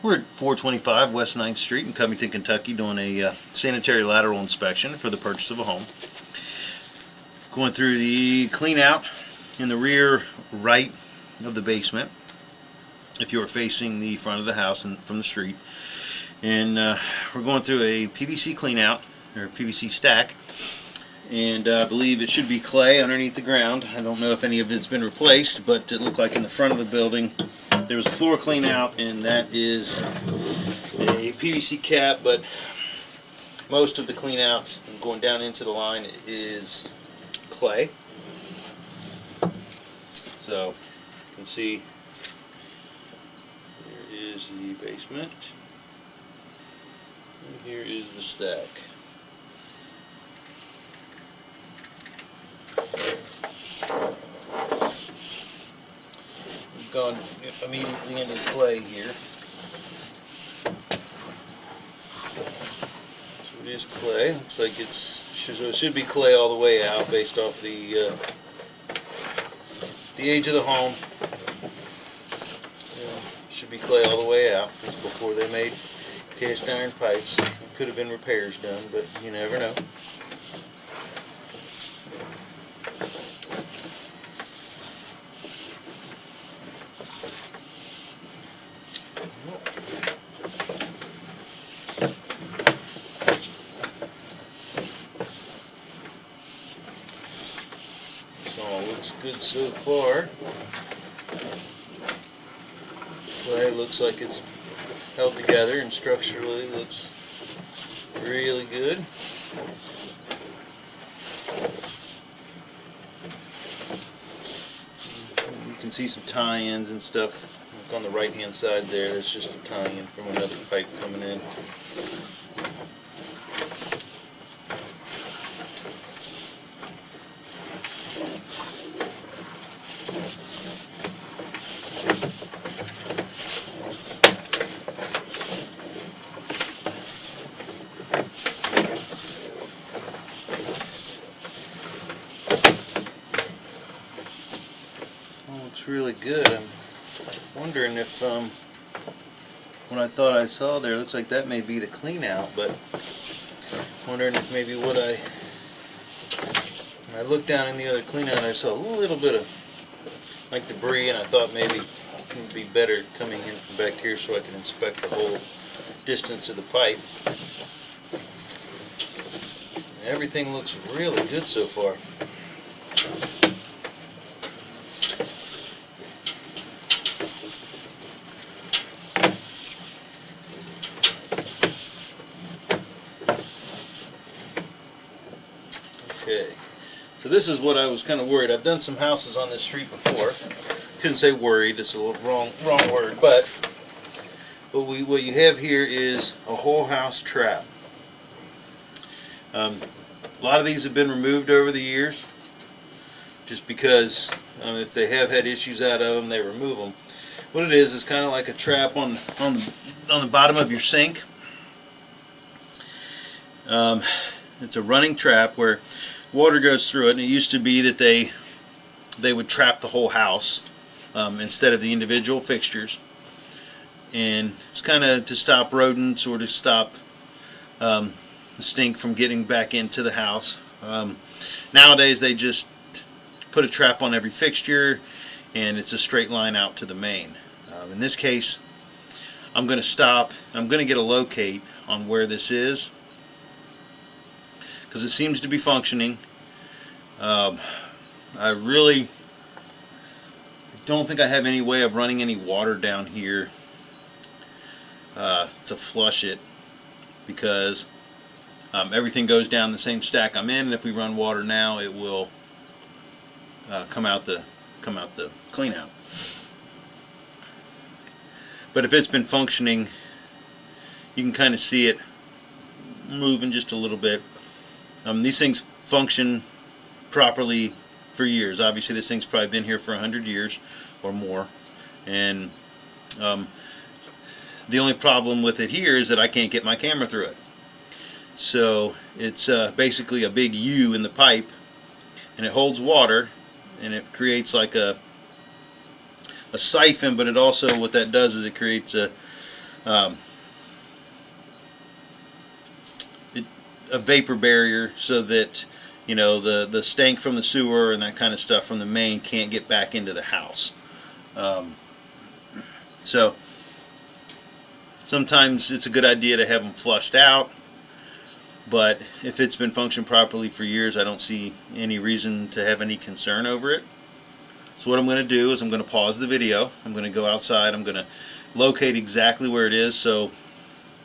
We're at 425 West 9th Street in Covington, Kentucky, doing a sanitary lateral inspection for the purchase of a home. Going through the clean out in the rear right of the basement if you are facing the front of the house and from the street. And we're going through a PVC clean out, or PVC stack, and I believe it should be clay underneath the ground. I don't know if any of it's been replaced, but it looked like in the front of the building there was a floor clean out, and that is a PVC cap, but most of the clean out going down into the line is clay. So you can see here is the basement, and here is the stack. We've gone immediately into the clay here. So it is clay. Looks like it should be clay all the way out based off the age of the home. Should be clay all the way out. This is before they made cast iron pipes. There could have been repairs done, but you never know. This all looks good so far. Clay looks like it's held together, and structurally looks really good. You can see some tie-ins and stuff. Look on the right hand side there, that's just a tie-in from another pipe coming in. Looks really good. I'm wondering if what I thought I saw there, looks like that may be the clean out, but wondering if maybe when I looked down in the other clean out, I saw a little bit of like debris, and I thought maybe it would be better coming in from back here so I can inspect the whole distance of the pipe. Everything looks really good so far. Okay, so this is what I was kind of worried. I've done some houses on this street before. Couldn't say worried, it's a little wrong word, but what you have here is a whole house trap. A lot of these have been removed over the years, just because if they have had issues out of them, they remove them. What it is kind of like a trap on the bottom of your sink. It's a running trap where water goes through it, and it used to be that they would trap the whole house instead of the individual fixtures, and it's kind of to stop rodents or to stop the stink from getting back into the house. Nowadays they just put a trap on every fixture, and it's a straight line out to the main. In this case, I'm going to stop. I'm going to get a locate on where this is, because it seems to be functioning. I really don't think I have any way of running any water down here to flush it, because everything goes down the same stack I'm in, and if we run water now, it will come out the clean out. But if it's been functioning, you can kind of see it moving just a little bit. These things function properly for years. Obviously this thing's probably been here for 100 years or more, and the only problem with it here is that I can't get my camera through it. So it's basically a big U in the pipe, and it holds water, and it creates like a siphon, but it also, what that does is it creates a um, it, a vapor barrier so that the stank from the sewer and that kind of stuff from the main can't get back into the house. Um, so sometimes it's a good idea to have them flushed out, but if it's been functioning properly for years, I don't see any reason to have any concern over it. So what I'm going to do is I'm going to pause the video. I'm going to go outside. I'm going to locate exactly where it is so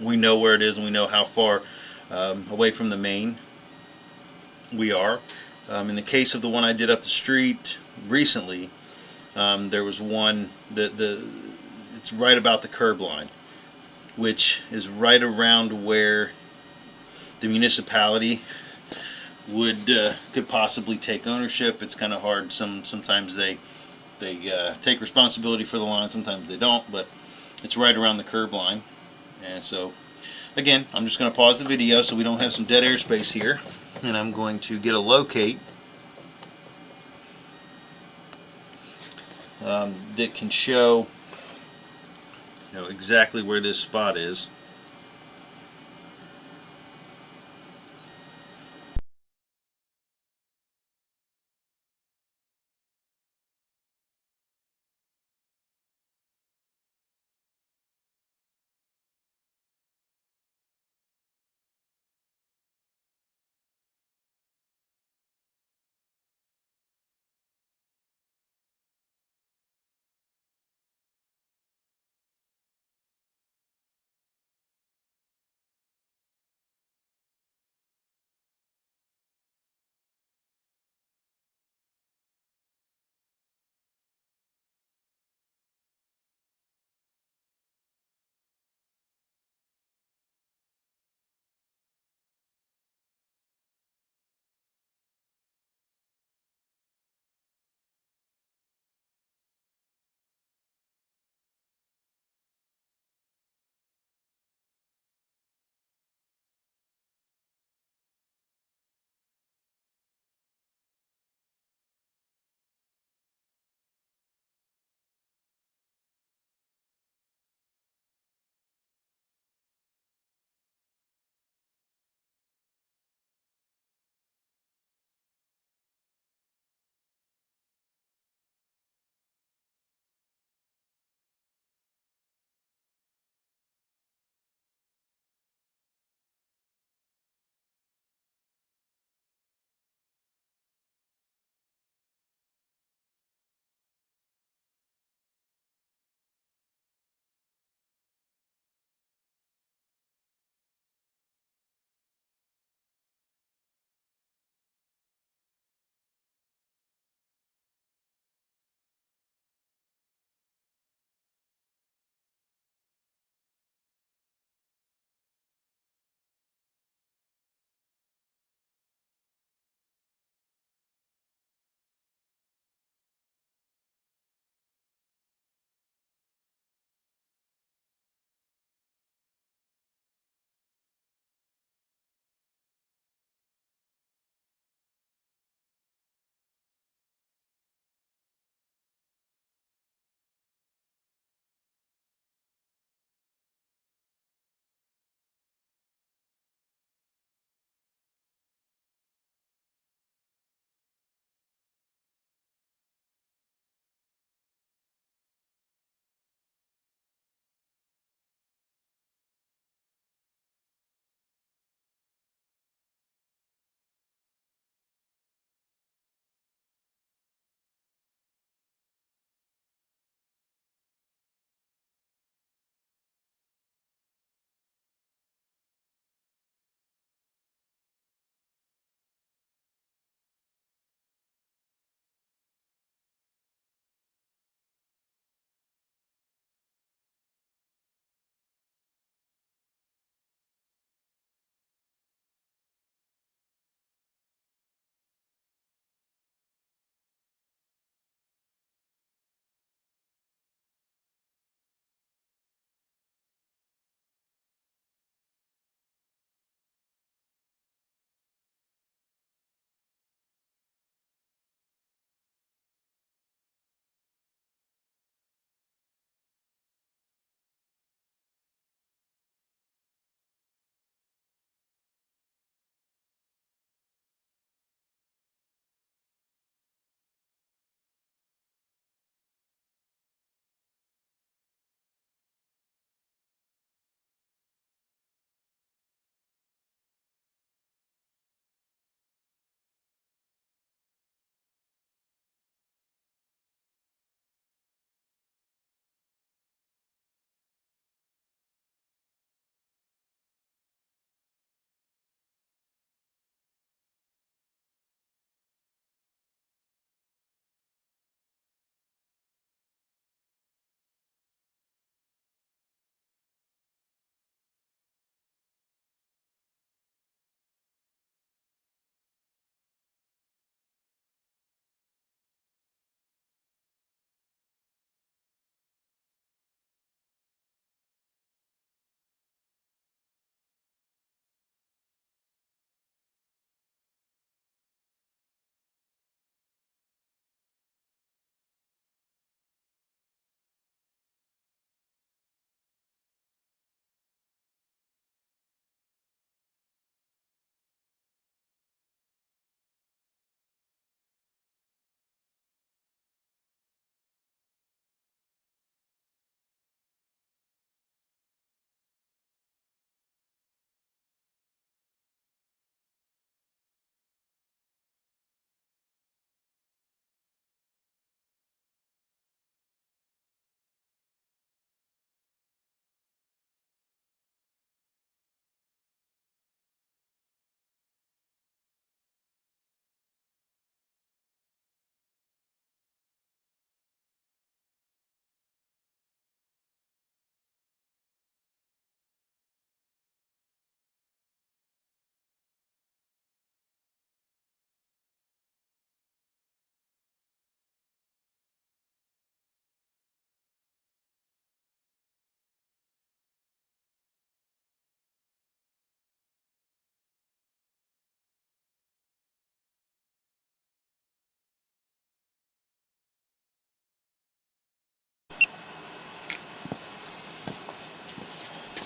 we know where it is and we know how far away from the main we are. In the case of the one I did up the street recently, there was one that it's right about the curb line, which is right around where the municipality would could possibly take ownership. It's kind of hard. Sometimes they take responsibility for the line, sometimes they don't, but it's right around the curb line. And so again, I'm just going to pause the video so we don't have some dead air space here, and I'm going to get a locate that can show exactly where this spot is.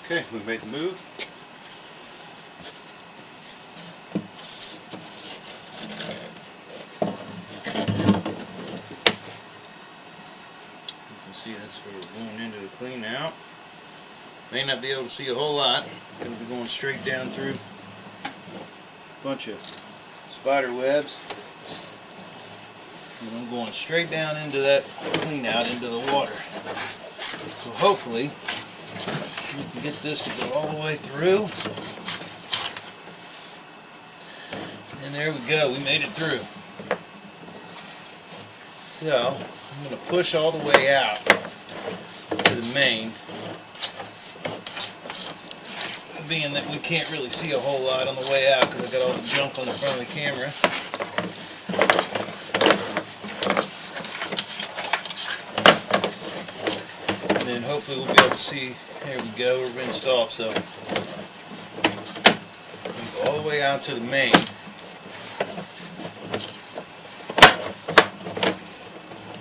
Okay, we made the move. You can see that's where we're going into the clean out. May not be able to see a whole lot. I'm going to be going straight down through a bunch of spider webs. And I'm going straight down into that clean out into the water. So hopefully we can get this to go all the way through. And there we go, we made it through. So I'm going to push all the way out to the main, being that we can't really see a whole lot on the way out because I got all the junk on the front of the camera. And then hopefully we'll be able to see, there we go, we're rinsed off, so we'll go all the way out to the main.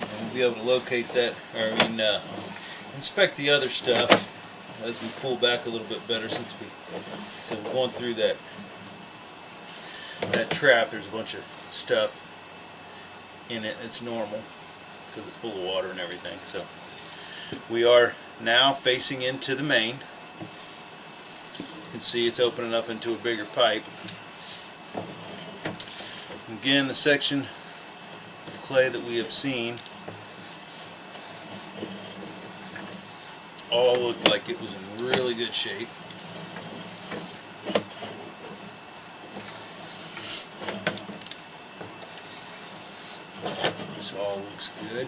And we'll be able to locate that, or inspect the other stuff as we pull back a little bit better, since we're going through that trap. There's a bunch of stuff in it that's normal because it's full of water and everything. So we are now facing into the main. You can see it's opening up into a bigger pipe. Again, the section of clay that we have seen all looked like it was in really good shape. This all looks good.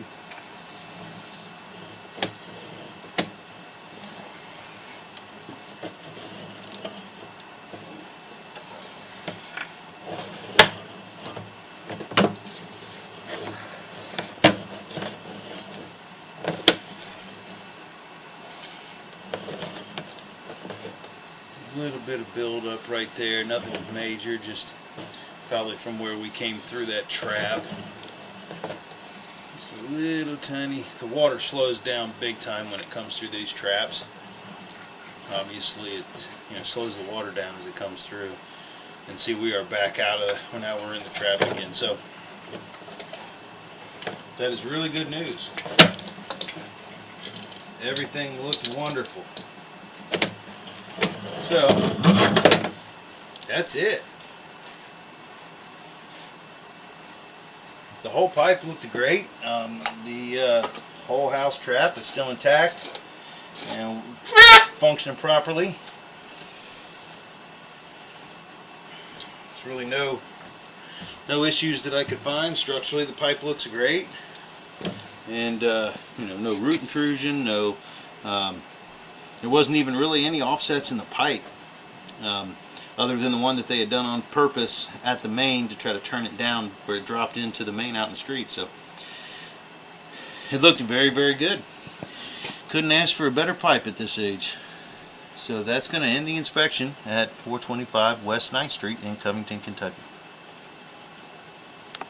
A little bit of build up right there, nothing major, just probably from where we came through that trap. Just a little tiny, the water slows down big time when it comes through these traps. Obviously it slows the water down as it comes through. And see, we are back out of, well, now we're in the trap again, so that is really good news. Everything looked wonderful. So, that's it. The whole pipe looked great. The whole house trap is still intact and functioning properly. There's really no issues that I could find. Structurally, the pipe looks great, and no root intrusion. No. There wasn't even really any offsets in the pipe, other than the one that they had done on purpose at the main to try to turn it down where it dropped into the main out in the street. So it looked very, very good. Couldn't ask for a better pipe at this age. So that's going to end the inspection at 425 West 9th Street in Covington, Kentucky.